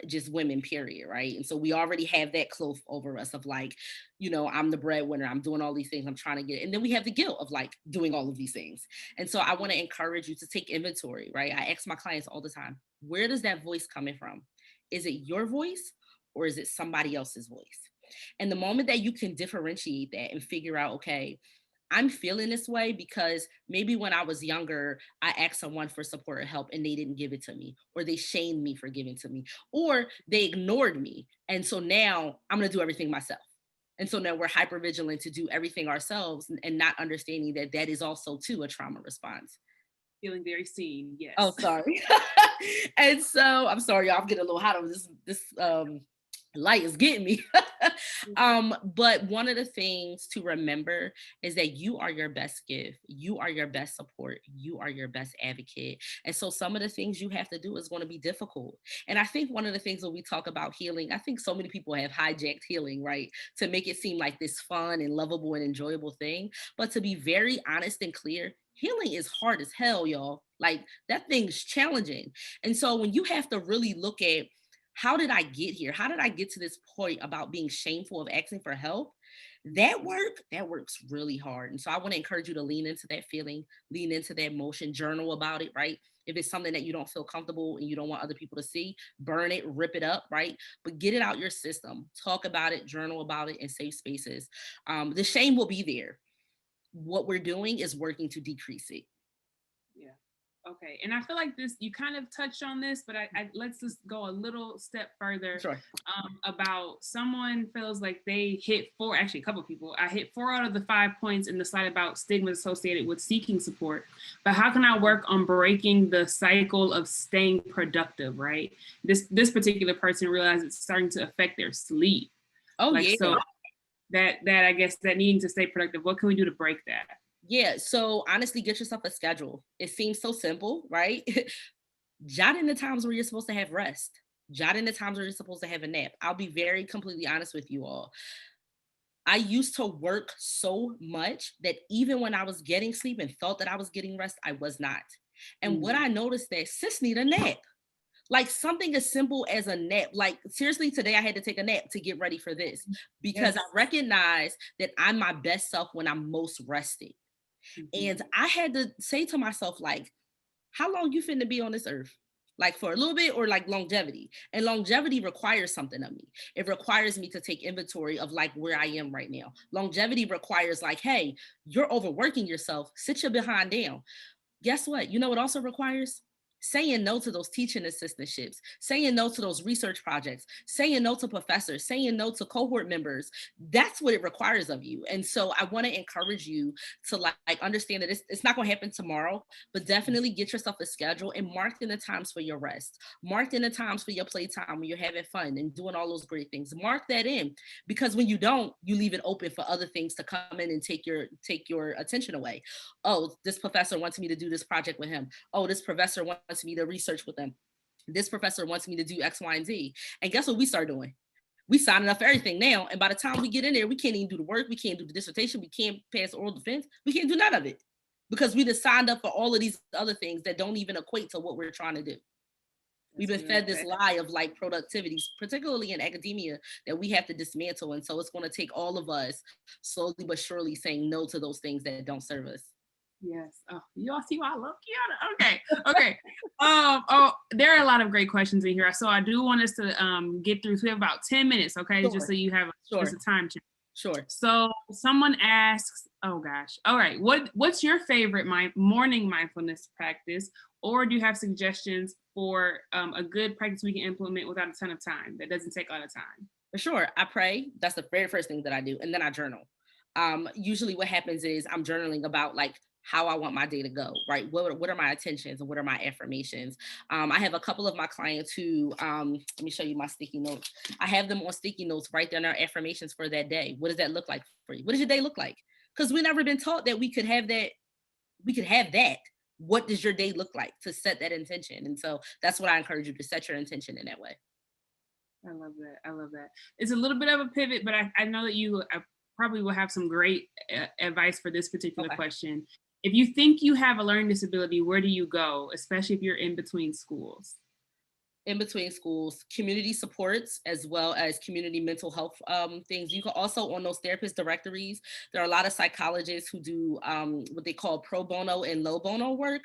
just women, period, right? And so we already have that cloak over us of like, I'm the breadwinner, I'm doing all these things, I'm trying to get, and then we have the guilt of like doing all of these things. And so I want to encourage you to take inventory, right? I ask my clients all the time, where does that voice coming from? Is it your voice or is it somebody else's voice? And the moment that you can differentiate that and figure out, okay, I'm feeling this way because maybe when I was younger, I asked someone for support or help and they didn't give it to me, or they shamed me for giving to me, or they ignored me. And so now I'm going to do everything myself. And so now we're hyper vigilant to do everything ourselves and not understanding that that is also too a trauma response. Feeling very seen. Yes. Oh, sorry. And so I'm sorry, y'all, I'm getting a little hot on this light is getting me. But one of the things to remember is that you are your best gift. You are your best support. You are your best advocate. And so some of the things you have to do is going to be difficult. And I think one of the things when we talk about healing, I think so many people have hijacked healing, right? To make it seem like this fun and lovable and enjoyable thing. But to be very honest and clear, healing is hard as hell, y'all. Like that thing's challenging. And so when you have to really look at how did I get here? How did I get to this point about being shameful of asking for help? That works really hard. And so I want to encourage you to lean into that feeling, lean into that emotion, journal about it, right? If it's something that you don't feel comfortable and you don't want other people to see, burn it, rip it up, right? But get it out your system. Talk about it, journal about it in safe spaces. The shame will be there. What we're doing is working to decrease it. Yeah. Okay. And I feel like this, you kind of touched on this, but I let's just go a little step further. Sure. About someone feels like they hit actually a couple of people. I hit 4 out of the 5 points in the slide about stigma associated with seeking support. But how can I work on breaking the cycle of staying productive, right? This particular person realized it's starting to affect their sleep. Oh, like, yeah. So that I guess that needing to stay productive, what can we do to break that? Yeah, so honestly, get yourself a schedule. It seems so simple, right? Jot in the times where you're supposed to have rest. Jot in the times where you're supposed to have a nap. I'll be very completely honest with you all. I used to work so much that even when I was getting sleep and thought that I was getting rest, I was not. And what I noticed that sis need a nap. Like something as simple as a nap. Like seriously, today I had to take a nap to get ready for this because I recognize that I'm my best self when I'm most rested. And I had to say to myself, like, how long you finna be on this earth? Like for a little bit or like longevity? And longevity requires something of me. It requires me to take inventory of like where I am right now. Longevity requires like, hey, you're overworking yourself. Sit your behind down. Guess what? You know what also requires? Saying no to those teaching assistantships, saying no to those research projects, saying no to professors, saying no to cohort members. That's what it requires of you. And so I want to encourage you to like understand that it's not going to happen tomorrow, but definitely get yourself a schedule and mark in the times for your rest. Mark in the times for your playtime when you're having fun and doing all those great things. Mark that in, because when you don't, you leave it open for other things to come in and take your attention away. Oh, this professor wants me to do this project with him. Oh, this professor wants me to research with them. This professor wants me to do X, Y, and Z. And guess what we start doing? We signing up for everything now. And by the time we get in there, we can't even do the work. We can't do the dissertation. We can't pass oral defense. We can't do none of it because we just signed up for all of these other things that don't even equate to what we're trying to do. We've been fed this lie of like productivity, particularly in academia, that we have to dismantle. And so it's going to take all of us slowly but surely saying no to those things that don't serve us. Yes. Oh, you all see why I love Kiana. Okay. Okay. Oh, there are a lot of great questions in here. So I do want us to get through. So we have about 10 minutes, okay? Sure. Just so you have just a time check. Sure. So someone asks, oh gosh, all right, what's your favorite morning mindfulness practice? Or do you have suggestions for a good practice we can implement without a ton of time, that doesn't take a lot of time? For sure. I pray. That's the very first thing that I do. And then I journal. Usually what happens is I'm journaling about like how I want my day to go, right? What are my intentions and what are my affirmations? I have a couple of my clients who, let me show you my sticky notes. I have them on sticky notes, write down their affirmations for that day. What does that look like for you? What does your day look like? Because we've never been taught that we could have that. What does your day look like to set that intention? And so that's what I encourage you to set your intention in that way. I love that. I love that. It's a little bit of a pivot, but I know that you probably will have some great advice for this particular question. If you think you have a learning disability, where do you go, especially if you're in between schools? In between schools, community supports, as well as community mental health things. You can also, on those therapist directories, there are a lot of psychologists who do what they call pro bono and low bono work.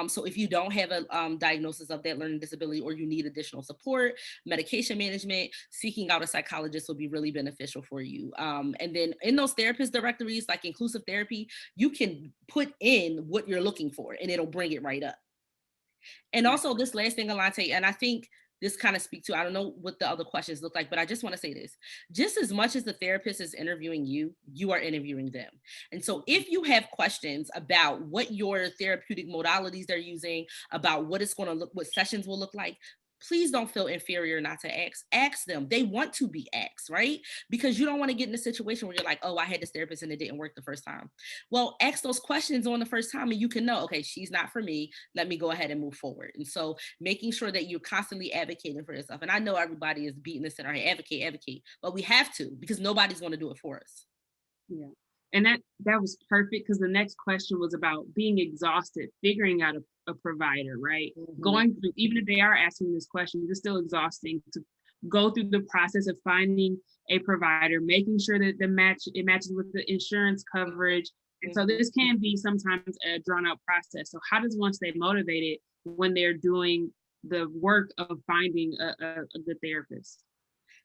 So if you don't have a diagnosis of that learning disability, or you need additional support, medication management, seeking out a psychologist will be really beneficial for you. And then in those therapist directories, like inclusive therapy, you can put in what you're looking for and it'll bring it right up. And also this last thing, Alante, and I think this kind of speaks to, I don't know what the other questions look like, but I just want to say this. Just as much as the therapist is interviewing you, you are interviewing them. And so if you have questions about what your therapeutic modalities they're using, about what it's going to look, what sessions will look like, please don't feel inferior not to ask them. They want to be asked, right? Because you don't want to get in a situation where you're like, oh, I had this therapist and it didn't work the first time. Well, ask those questions on the first time and you can know, okay, she's not for me. Let me go ahead and move forward. And so making sure that you're constantly advocating for yourself. And I know everybody is beating this in our head, advocate, but we have to, because nobody's going to do it for us. Yeah. And that was perfect, because the next question was about being exhausted, figuring out a provider, right? Mm-hmm. Going through, even if they are asking this question, it's still exhausting to go through the process of finding a provider, making sure that it matches with the insurance coverage. And so this can be sometimes a drawn out process. So how does one stay motivated when they're doing the work of finding a good therapist?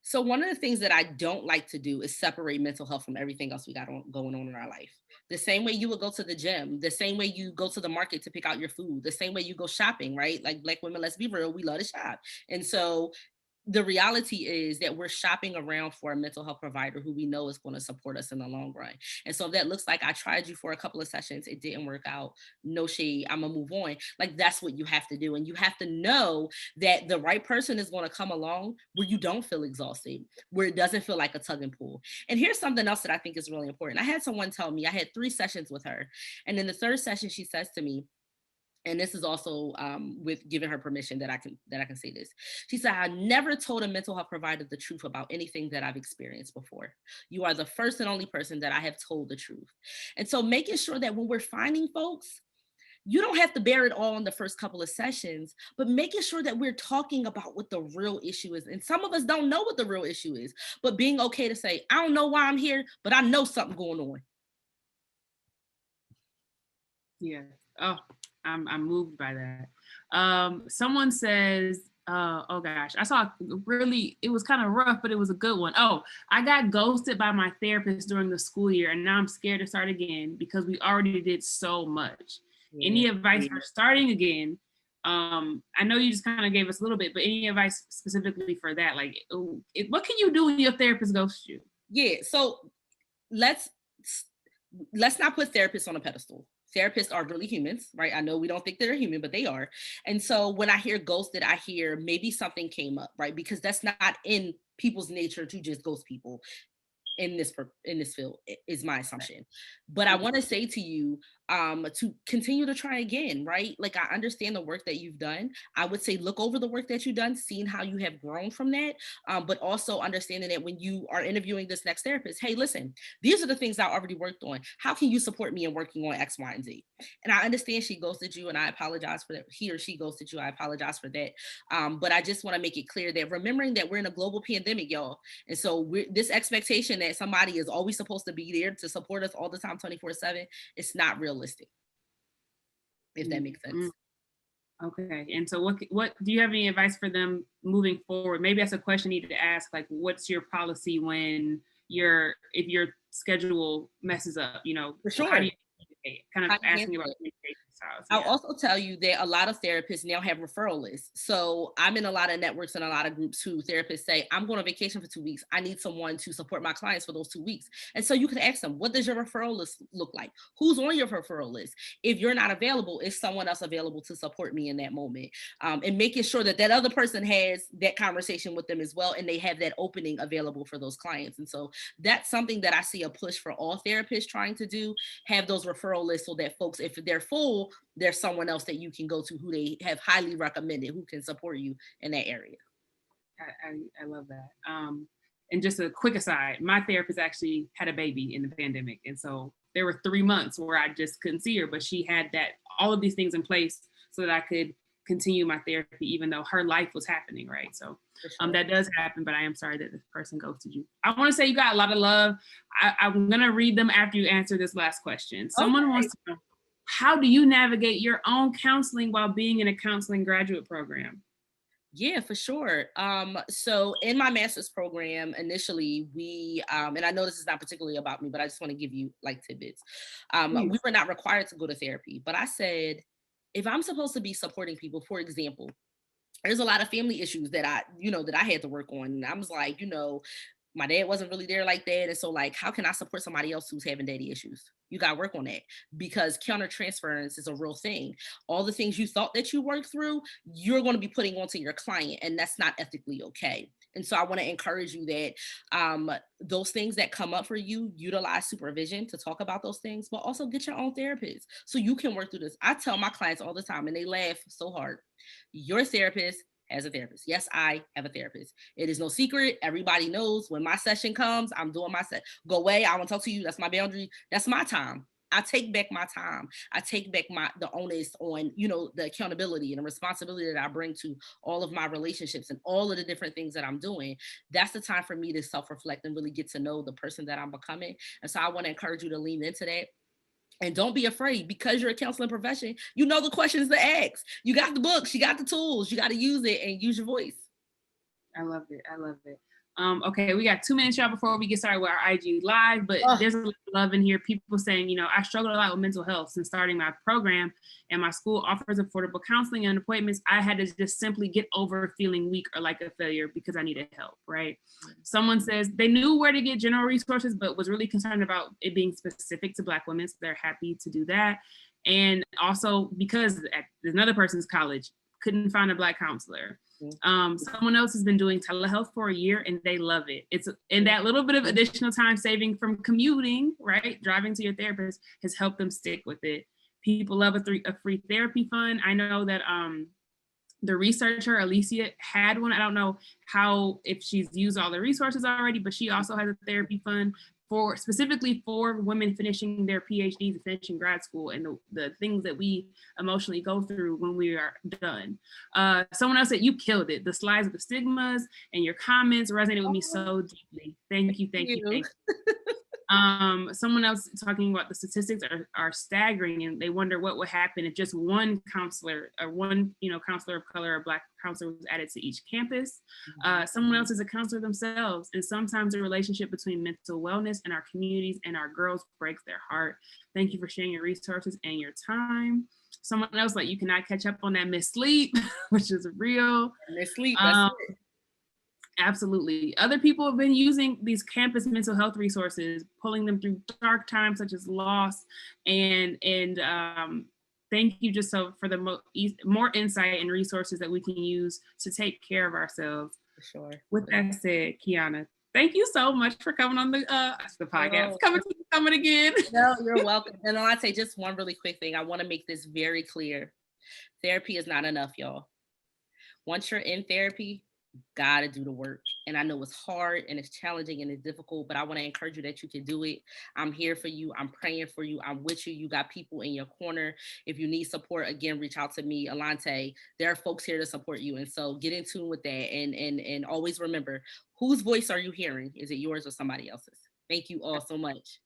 So one of the things that I don't like to do is separate mental health from everything else we got going on in our life. The same way you would go to the gym, the same way you go to the market to pick out your food, the same way you go shopping, right? Like Black women, let's be real, we love to shop. And so the reality is that we're shopping around for a mental health provider who we know is going to support us in the long run. And so if that looks like I tried you for a couple of sessions, it didn't work out, no shade, I'm gonna move on. Like that's what you have to do. And you have to know that the right person is going to come along where you don't feel exhausted, where it doesn't feel like a tug and pull. And here's something else that I think is really important. I had someone tell me, I had 3 sessions with her. And in the 3rd session, she says to me, and this is also with giving her permission that I can say this. She said, I never told a mental health provider the truth about anything that I've experienced before. You are the first and only person that I have told the truth. And so making sure that when we're finding folks, you don't have to bear it all in the first couple of sessions, but making sure that we're talking about what the real issue is. And some of us don't know what the real issue is, but being okay to say, I don't know why I'm here, but I know something going on. Yeah. Oh, I'm moved by that. Someone says, oh gosh, I saw it was kind of rough, but it was a good one. Oh, I got ghosted by my therapist during the school year, and now I'm scared to start again because we already did so much. Yeah. Any advice for starting again? I know you just kind of gave us a little bit, but any advice specifically for that? Like, what can you do when your therapist ghosts you? Yeah, so let's not put therapists on a pedestal. Therapists are really humans, right? I know we don't think they're human, but they are. And so when I hear ghosted, I hear maybe something came up, right? Because that's not in people's nature to just ghost people in this field, is my assumption. But I want to say to you, to continue to try again, right? Like, I understand the work that you've done. I would say look over the work that you've done, seeing how you have grown from that, but also understanding that when you are interviewing this next therapist, hey, listen, these are the things I already worked on. How can you support me in working on X, Y, and Z? And I understand she ghosted you, and I apologize for that. He or she ghosted you, I apologize for that. But I just want to make it clear that remembering that we're in a global pandemic, y'all. And so this expectation that somebody is always supposed to be there to support us all the time, 24/7, it's not realistic, if that makes sense. Okay. And so what do you have any advice for them moving forward? Maybe that's a question you need to ask, like, what's your policy when if your schedule messes up, For how do sure. you communicate? Kind of How you asking handle about it. communication styles. I'll Yeah. also tell you that a lot of therapists now have referral lists. So I'm in a lot of networks and a lot of groups who therapists say, I'm going on vacation for 2 weeks. I need someone to support my clients for those 2 weeks. And so you can ask them, what does your referral list look like? Who's on your referral list? If you're not available, is someone else available to support me in that moment? And making sure that that other person has that conversation with them as well. And they have that opening available for those clients. And so that's something that I see a push for all therapists trying to do, have those referral lists so that folks, if they're full, there's someone else that you can go to who they have highly recommended who can support you in that area. I love that. And just a quick aside, my therapist actually had a baby in the pandemic. And so there were 3 months where I just couldn't see her, but she had all of these things in place so that I could continue my therapy, even though her life was happening, right? So Sure. that does happen, but I am sorry that this person ghosted you. I want to say you got a lot of love. I'm going to read them after you answer this last question. Someone Okay. wants to know, how do you navigate your own counseling while being in a counseling graduate program? Yeah, for sure. So in my master's program, initially we, and I know this is not particularly about me, but I just want to give you like tidbits. We Please. were not required to go to therapy, but I said, if I'm supposed to be supporting people, for example, there's a lot of family issues that that I had to work on. And I was like, my dad wasn't really there like that. And so like, how can I support somebody else who's having daddy issues? You got to work on that because countertransference is a real thing. All the things you thought that you worked through, you're going to be putting onto your client, and that's not ethically okay. And so I want to encourage you that those things that come up for you, utilize supervision to talk about those things, but also get your own therapist so you can work through this. I tell my clients all the time, and they laugh so hard. Your therapist has a therapist. Yes, I have a therapist. It is no secret. Everybody knows when my session comes, I'm doing my set. Go away. I want to talk to you. That's my boundary. That's my time. I take back my time. I take back the onus on, the accountability and the responsibility that I bring to all of my relationships and all of the different things that I'm doing. That's the time for me to self-reflect and really get to know the person that I'm becoming. And so I want to encourage you to lean into that. And don't be afraid, because you're a counseling profession, you know the questions to ask. You got the books, you got the tools, you got to use it and use your voice. I love it. I love it. Okay, we got 2 minutes, y'all, before we get started with our IG live, but there's a lot of love in here. People saying, I struggled a lot with mental health since starting my program, and my school offers affordable counseling and appointments. I had to just simply get over feeling weak or like a failure because I needed help, right? Someone says they knew where to get general resources, but was really concerned about it being specific to Black women, so they're happy to do that. And also because at another person's college, couldn't find a Black counselor. Someone else has been doing telehealth for a year and they love it. And that little bit of additional time saving from commuting, right, driving to your therapist, has helped them stick with it. People love a free therapy fund. I know that the researcher Alicia had one. I don't know if she's used all the resources already, but she also has a therapy fund specifically for women finishing their PhDs and finishing grad school, and the things that we emotionally go through when we are done. Someone else said, you killed it. The slides with the stigmas and your comments resonated with me so deeply. Thank you. Someone else talking about the statistics are staggering, and they wonder what would happen if just one counselor or one counselor of color or Black counselor was added to each campus. Someone else is a counselor themselves, and sometimes the relationship between mental wellness and our communities and our girls breaks their heart. Thank you for sharing your resources and your time. Someone else, like, you cannot catch up on that missed sleep, which is real. Missed sleep, that's it. Absolutely. Other people have been using these campus mental health resources, pulling them through dark times such as loss. And thank you just for the more insight and resources that we can use to take care of ourselves. For sure. With that said, Kiana, thank you so much for coming on the podcast. Coming again. No, you're welcome. And I'll say just one really quick thing. I want to make this very clear. Therapy is not enough, y'all. Once you're in therapy, gotta do the work. And I know it's hard and it's challenging and it's difficult, but I want to encourage you that you can do it. I'm here for you. I'm praying for you. I'm with you. You got people in your corner. If you need support, again, reach out to me, Alante. There are folks here to support you. And so get in tune with that. And always remember, whose voice are you hearing? Is it yours or somebody else's? Thank you all so much.